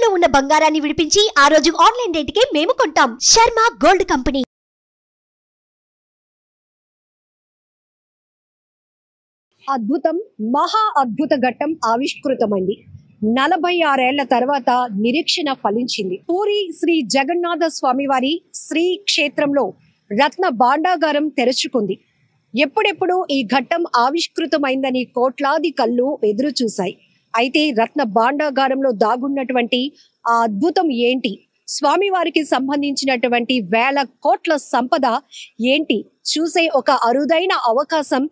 తాకట్టులో ఉన్న బంగారాన్ని విడిపించి ఆ రోజు ఆన్లైన్ రేటుకే మేము కొంటాం. Sharma gold company. అద్భుతం, మహా అద్భుత ఘట్టం ఆవిష్కృతమైంది. 46 ఏళ్ల తర్వాత నిరీక్షణ ఫలించింది. పూరి శ్రీ జగన్నాథ స్వామివారి శ్రీ క్షేత్రంలో రత్న భాండాగారం తెరుచుకుంది. ఎప్పుడెప్పుడు ఈ ఘట్టం ఆవిష్కృతమైందని కోట్లాది కళ్ళు ఎదురు చూశాయి. అయితే రత్న భాండాగారంలో దాగున్నటువంటి ఆ అద్భుతం ఏంటి, స్వామివారికి సంబంధించినటువంటి వేల కోట్ల సంపద ఏంటి చూసే ఒక అరుదైన అవకాశం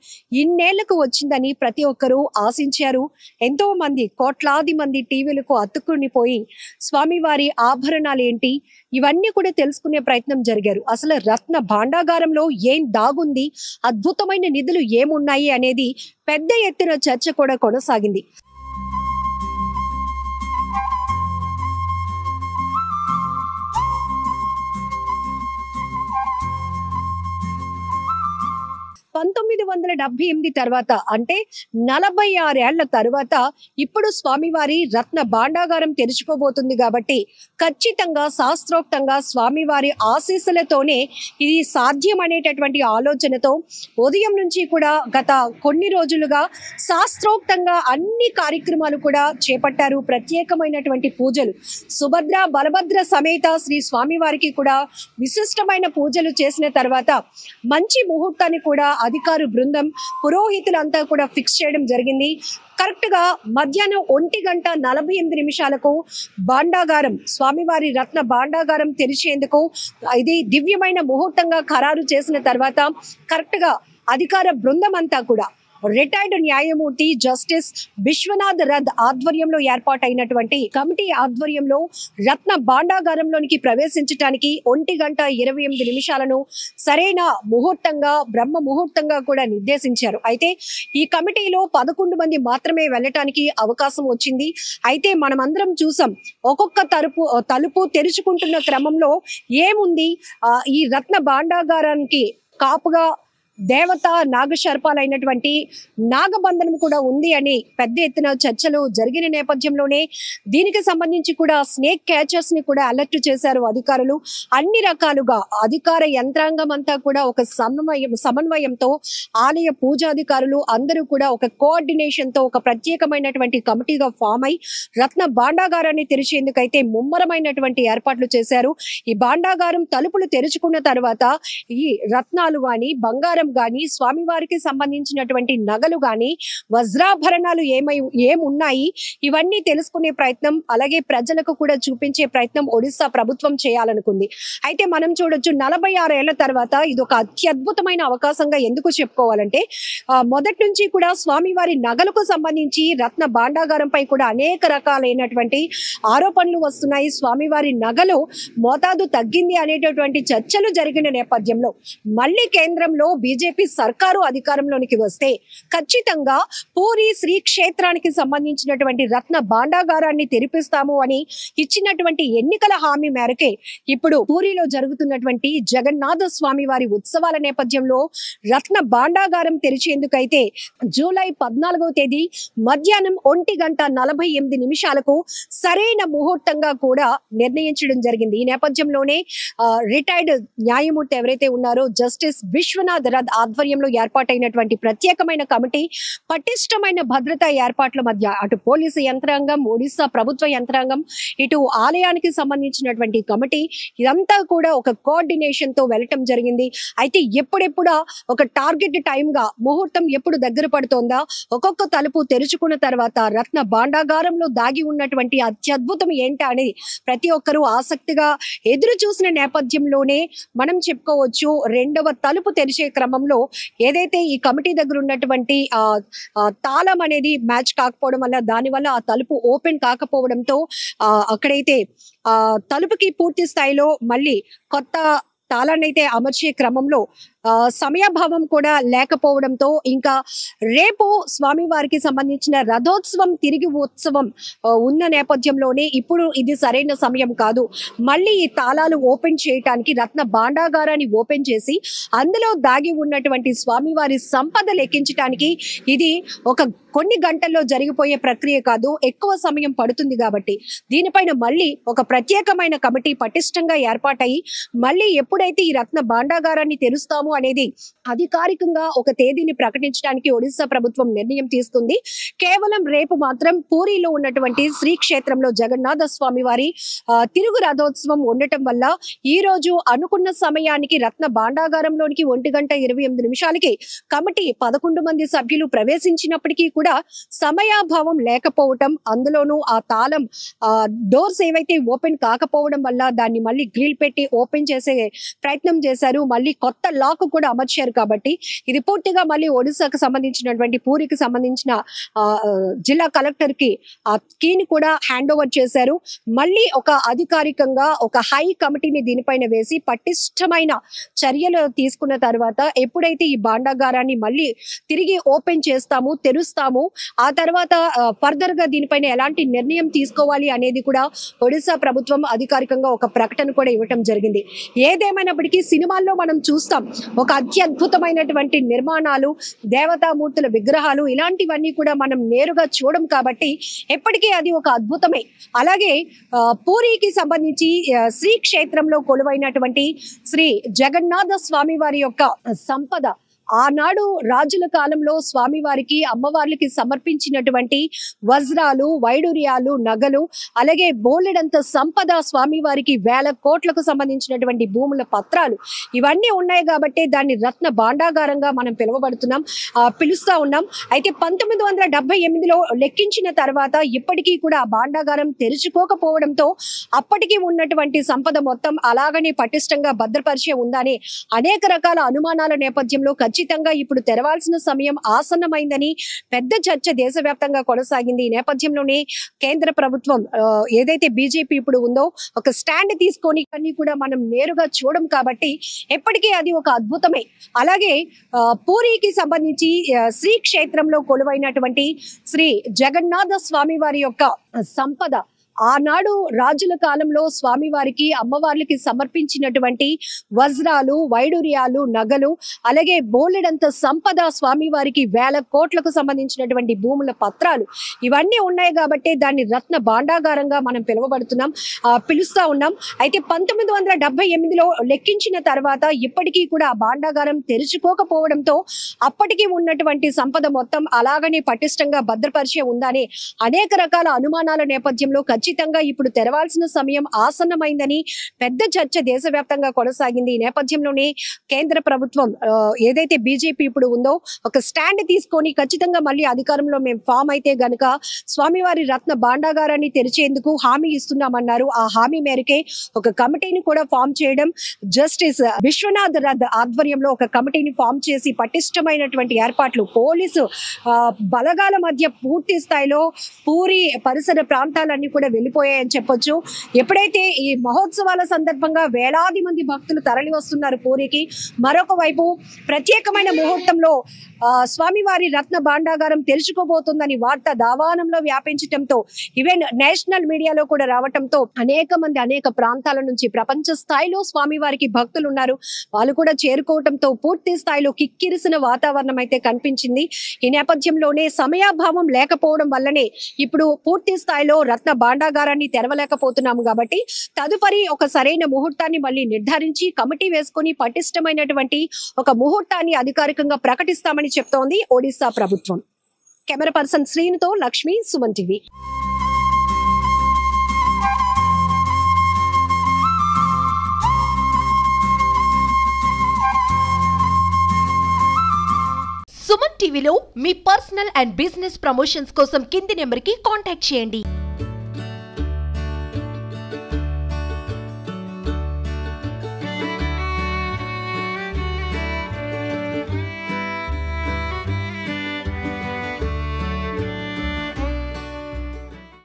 ఇన్నేళ్లకు వచ్చిందని ప్రతి ఒక్కరూ ఆశించారు. ఎంతో మంది, కోట్లాది మంది టీవీలకు అతుక్కునిపోయి స్వామివారి ఆభరణాలు ఏంటి ఇవన్నీ కూడా తెలుసుకునే ప్రయత్నం జరిగారు. అసలు రత్న భాండాగారంలో ఏం దాగుంది, అద్భుతమైన నిధులు ఏమున్నాయి అనేది పెద్ద ఎత్తున చర్చ కూడా కొనసాగింది. తర్వాత అంటే 46 ఏళ్ల తర్వాత ఇప్పుడు స్వామివారి రత్న భాండాగారం తెరుచుకోబోతుంది కాబట్టి ఖచ్చితంగా శాస్త్రోక్తంగా స్వామివారి ఆశీస్సులతోనే ఇది సాధ్యం అనేటటువంటి ఆలోచనతో ఉదయం నుంచి కూడా గత కొన్ని రోజులుగా శాస్త్రోక్తంగా అన్ని కార్యక్రమాలు కూడా చేపట్టారు. ప్రత్యేకమైనటువంటి పూజలు, సుభద్ర బలభద్ర సమేత శ్రీ స్వామివారికి కూడా విశిష్టమైన పూజలు చేసిన తర్వాత మంచి ముహూర్తాన్ని కూడా అధికారు బృందం, పురోహితులంతా కూడా ఫిక్స్ చేయడం జరిగింది. కరెక్ట్ గా మధ్యాహ్నం 1:48 భాండాగారం, స్వామివారి రత్న భాండాగారం తెరిచేందుకు ఇది దివ్యమైన ముహూర్తంగా ఖరారు చేసిన తర్వాత కరెక్ట్ గా అధికార బృందం అంతా కూడా రిటైర్డ్ న్యాయమూర్తి జస్టిస్ విశ్వనాథ్ రథ్ ఆధ్వర్యంలో ఏర్పాటైనటువంటి కమిటీ ఆధ్వర్యంలో రత్న భాండాగారంలోనికి ప్రవేశించడానికి 1:28 సరైన ముహూర్తంగా, బ్రహ్మ ముహూర్తంగా కూడా నిర్దేశించారు. అయితే ఈ కమిటీలో 11 మంది మాత్రమే వెళ్ళటానికి అవకాశం వచ్చింది. అయితే మనమందరం చూసాం, ఒక్కొక్క తలుపు తెరుచుకుంటున్న క్రమంలో ఏముంది, ఈ రత్న భాండాగారానికి కాపుగా దేవత నాగశర్పాలైనటువంటి నాగబంధనం కూడా ఉంది అని పెద్ద ఎత్తున చర్చలు జరిగిన నేపథ్యంలోనే దీనికి సంబంధించి కూడా స్నేక్ క్యాచర్స్ ని కూడా అలర్ట్ చేశారు అధికారులు. అన్ని రకాలుగా అధికార యంత్రాంగం అంతా కూడా ఒక సమన్వయంతో ఆలయ పూజాధికారులు అందరూ కూడా ఒక కోఆర్డినేషన్ తో ఒక ప్రత్యేకమైనటువంటి కమిటీగా ఫామ్ అయి రత్న భాండాగారాన్ని తెరిచేందుకైతే ముమ్మరమైనటువంటి ఏర్పాట్లు చేశారు. ఈ భాండాగారం తలుపులు తెరుచుకున్న తర్వాత ఈ రత్నాలు గాని, బంగారం గాని, స్వామివారికి సంబంధించినటువంటి నగలు గాని, వజ్రాభరణాలు ఏమున్నాయి ఇవన్నీ తెలుసుకునే ప్రయత్నం, అలాగే ప్రజలకు కూడా చూపించే ప్రయత్నం ఒడిశా ప్రభుత్వం చేయాలనుకుంది. అయితే మనం చూడొచ్చు, 46 ఏళ్ల తర్వాత ఇది ఒక అత్యద్భుతమైన అవకాశంగా ఎందుకు చెప్పుకోవాలంటే మొదటి నుంచి కూడా స్వామివారి నగలకు సంబంధించి రత్న భాండాగారంపై కూడా అనేక రకాలైనటువంటి ఆరోపణలు వస్తున్నాయి. స్వామివారి నగలు మోతాదు తగ్గింది అనేటటువంటి చర్చలు జరిగిన నేపథ్యంలో మళ్ళీ కేంద్రంలో బీజేపీ సర్కారు అధికారంలోనికి వస్తే ఖచ్చితంగా పూరి శ్రీ క్షేత్రానికి సంబంధించినటువంటి రత్న భాండాగారాన్ని తెరిపిస్తాము అని ఇచ్చినటువంటి ఎన్నికల హామీ మేరకే ఇప్పుడు పూరిలో జరుగుతున్నటువంటి జగన్నాథ స్వామి వారి ఉత్సవాల నేపథ్యంలో రత్న భాండాగారం తెరిచేందుకైతే జూలై 14వ తేదీ మధ్యాహ్నం 1:48 సరైన ముహూర్తంగా కూడా నిర్ణయించడం జరిగింది. ఈ నేపథ్యంలోనే రిటైర్డ్ న్యాయమూర్తి ఎవరైతే ఉన్నారో జస్టిస్ విశ్వనాథ్ రథ్ ఆధ్వర్యంలో ఏర్పాటైనటువంటి ప్రత్యేకమైన కమిటీ పటిష్టమైన భద్రతా ఏర్పాట్ల మధ్య అటు పోలీసు యంత్రాంగం, ఒడిశా ప్రభుత్వ యంత్రాంగం, ఇటు ఆలయానికి సంబంధించినటువంటి కమిటీ ఇదంతా కూడా ఒక కోఆర్డినేషన్ తో వెళ్ళటం జరిగింది. అయితే ఎప్పుడెప్పుడా ఒక టార్గెట్ టైమ్ గా ముహూర్తం ఎప్పుడు దగ్గర పడుతోందా, ఒక్కొక్క తలుపు తెరుచుకున్న తర్వాత రత్న భాండాగారంలో దాగి ఉన్నటువంటి అత్యద్భుతం ఏంటా అనేది ప్రతి ఒక్కరూ ఆసక్తిగా ఎదురు చూసిన నేపథ్యంలోనే మనం చెప్పుకోవచ్చు, రెండవ తలుపు తెరిచే క్రమంలో ఏదైతే ఈ కమిటీ దగ్గర ఉన్నటువంటి తాళం అనేది మ్యాచ్ కాకపోవడం వల్ల, దానివల్ల ఆ తలుపు ఓపెన్ కాకపోవడంతో అక్కడైతే తలుపుకి పూర్తి స్థాయిలో మళ్ళీ కొత్త తాళాన్ని అయితే అమర్చే క్రమంలో సమయాభావం కూడా లేకపోవడంతో ఇంకా రేపు స్వామివారికి సంబంధించిన రథోత్సవం తిరిగి ఉత్సవం ఉన్న నేపథ్యంలోనే ఇప్పుడు ఇది సరైన సమయం కాదు, మళ్ళీ ఈ తాళాలు ఓపెన్ చేయడానికి రత్న భాండాగారాన్ని ఓపెన్ చేసి అందులో దాగి ఉన్నటువంటి స్వామివారి సంపద లెక్కించడానికి ఇది ఒక కొన్ని గంటల్లో జరిగిపోయే ప్రక్రియ కాదు, ఎక్కువ సమయం పడుతుంది. కాబట్టి దీనిపైన మళ్ళీ ఒక ప్రత్యేకమైన కమిటీ పటిష్టంగా ఏర్పాటయి మళ్ళీ ఎప్పుడైతే ఈ రత్న భాండాగారాన్ని తెరుస్తాము అనేది అధికారికంగా ఒక తేదీని ప్రకటించడానికి ఒడిశా ప్రభుత్వం నిర్ణయం తీసుకుంది. కేవలం రేపు మాత్రం పూరిలో ఉన్నటువంటి శ్రీక్షేత్రంలో జగన్నాథ స్వామి వారి తిరుగు రథోత్సవం ఉండటం వల్ల ఈ రోజు అనుకున్న సమయానికి రత్న భాండాగారంలోనికి 1:28 కమిటీ 11 మంది సభ్యులు ప్రవేశించినప్పటికీ కూడా సమయాభావం లేకపోవటం, అందులోనూ ఆ తాళం డోర్స్ ఏవైతే ఓపెన్ కాకపోవడం వల్ల దాన్ని మళ్ళీ గ్రిల్ పెట్టి ఓపెన్ చేసే ప్రయత్నం చేశారు, మళ్ళీ కొత్త లాక్ కూడా అమర్చారు. కాబట్టి ఇది పూర్తిగా మళ్ళీ ఒడిశాకు సంబంధించినటువంటి పూరికి సంబంధించిన జిల్లా కలెక్టర్ కి ఆ కీని కూడా హ్యాండ్ ఓవర్ చేశారు. మళ్ళీ ఒక అధికారికంగా ఒక హై కమిటీని దీనిపైన వేసి పటిష్టమైన చర్యలు తీసుకున్న తర్వాత ఎప్పుడైతే ఈ భాండాగారాన్ని మళ్ళీ తిరిగి ఓపెన్ చేస్తాము, తెరుస్తాము, ఆ తర్వాత ఫర్దర్ గా దీనిపైన ఎలాంటి నిర్ణయం తీసుకోవాలి అనేది కూడా ఒడిశా ప్రభుత్వం అధికారికంగా ఒక ప్రకటన కూడా ఇవ్వటం జరిగింది. ఏదేమైనప్పటికీ సినిమాల్లో మనం చూస్తాం ఒక అత్యద్భుతమైనటువంటి నిర్మాణాలు, దేవతామూర్తుల విగ్రహాలు, ఇలాంటివన్నీ కూడా మనం నేరుగా చూడం కాబట్టి ఎప్పటికీ అది ఒక అద్భుతమే. అలాగే పూరికి సంబంధించి శ్రీక్షేత్రంలో కొలువైనటువంటి శ్రీ జగన్నాథ స్వామి వారి యొక్క సంపద ఆనాడు రాజుల కాలంలో స్వామివారికి అమ్మవార్లకి సమర్పించినటువంటి వజ్రాలు, వైడూర్యాలు, నగలు, అలాగే బోలెడంత సంపద స్వామివారికి 1000 కోట్లకు సంబంధించినటువంటి భూముల పత్రాలు ఇవన్నీ ఉన్నాయి కాబట్టి దాన్ని రత్న భాండాగారంగా మనం పిలుస్తా ఉన్నాం. అయితే 1978లో లెక్కించిన తర్వాత ఇప్పటికీ కూడా ఆ భాండాగారం తెరుచుకోకపోవడంతో అప్పటికి ఉన్నటువంటి సంపద మొత్తం అలాగనే పటిష్టంగా భద్రపరిచే ఉందని అనేక రకాల అనుమానాల నేపథ్యంలో ఖచ్చితంగా ఇప్పుడు తెరవాల్సిన సమయం ఆసన్నమైందని పెద్ద చర్చ దేశవ్యాప్తంగా కొనసాగింది. ఈ నేపథ్యంలోనే కేంద్ర ప్రభుత్వం ఏదైతే బీజేపీ ఇప్పుడు ఉందో ఒక స్టాండ్ తీసుకొని అన్ని కూడా మనం నేరుగా చూడం కాబట్టి ఎప్పటికీ అది ఒక అద్భుతమే. అలాగే పూరికి సంబంధించి శ్రీక్షేత్రంలో కొలువైనటువంటి శ్రీ జగన్నాథ స్వామి వారి యొక్క సంపద ఆనాడు రాజుల కాలంలో స్వామివారికి అమ్మవార్లకి సమర్పించినటువంటి వజ్రాలు, వైడూర్యాలు, నగలు, అలాగే బోలెడంత సంపద స్వామివారికి 1000 కోట్లకు సంబంధించినటువంటి భూముల పత్రాలు ఇవన్నీ ఉన్నాయి కాబట్టి దాన్ని రత్న భాండాగారంగా మనం పిలుస్తా ఉన్నాం. అయితే 1978లో లెక్కించిన తర్వాత ఇప్పటికీ కూడా ఆ భాండాగారం తెరుచుకోకపోవడంతో అప్పటికి ఉన్నటువంటి సంపద మొత్తం అలాగనే పటిష్టంగా భద్రపరిచే ఉందని అనేక రకాల అనుమానాల నేపథ్యంలో ఖచ్చితంగా ఇప్పుడు తెరవాల్సిన సమయం ఆసన్నమైందని పెద్ద చర్చ దేశవ్యాప్తంగా కొనసాగింది. ఈ నేపథ్యంలోనే కేంద్ర ప్రభుత్వం ఏదైతే బీజేపీ ఇప్పుడు ఉందో ఒక స్టాండ్ తీసుకొని ఖచ్చితంగా మళ్ళీ అధికారంలో మేము ఫామ్ అయితే గనుక స్వామివారి రత్న భాండాగారాన్ని తెరిచేందుకు హామీ ఇస్తున్నామన్నారు. ఆ హామీ మేరకే ఒక కమిటీని కూడా ఫామ్ చేయడం, జస్టిస్ విశ్వనాథ్ రథ్ ఆధ్వర్యంలో ఒక కమిటీని ఫామ్ చేసి పటిష్టమైనటువంటి ఏర్పాట్లు, పోలీసు బలగాల మధ్య పూర్తి స్థాయిలో పూరి పరిసర ప్రాంతాలన్నీ కూడా వెళ్ళిపోయాయని చెప్పొచ్చు. ఎప్పుడైతే ఈ మహోత్సవాల సందర్భంగా వేలాది మంది భక్తులు తరలి వస్తున్నారు పూరికి, మరొక వైపు ప్రత్యేకమైన ముహూర్తంలో స్వామివారి రత్న భాండాగారం తెరుచుకోబోతుందని వార్త దావానంలో వ్యాపించటంతో ఈవెన్ నేషనల్ మీడియాలో కూడా రావటంతో అనేక ప్రాంతాల నుంచి ప్రపంచ స్థాయిలో స్వామివారికి భక్తులు ఉన్నారు, వాళ్ళు కూడా చేరుకోవటంతో పూర్తి స్థాయిలో కిక్కిరిసిన వాతావరణం అయితే కనిపించింది. ఈ నేపథ్యంలోనే సమయాభావం లేకపోవడం వల్లనే ఇప్పుడు పూర్తి స్థాయిలో రత్న భాండాగారాన్ని తెరవలేకపోతున్నాము. కాబట్టి తదుపరి ఒక సరైన ముహూర్తాన్ని మళ్ళీ నిర్ధారించి కమిటీ వేసుకుని పటిష్టమైనటువంటి ఒక ముహూర్తాన్ని అధికారికంగా ప్రకటిస్తామని చెప్తోంది ఒడిశా ప్రభుత్వం. కెమెరా పర్సన్ శ్రీనుతో లక్ష్మి, సుమన్ టీవీ. సుమన్ టీవీలో మీ పర్సనల్ అండ్ బిజినెస్ ప్రమోషన్స్ కోసం కింది నెంబర్కి కాంటాక్ట్ చేయండి.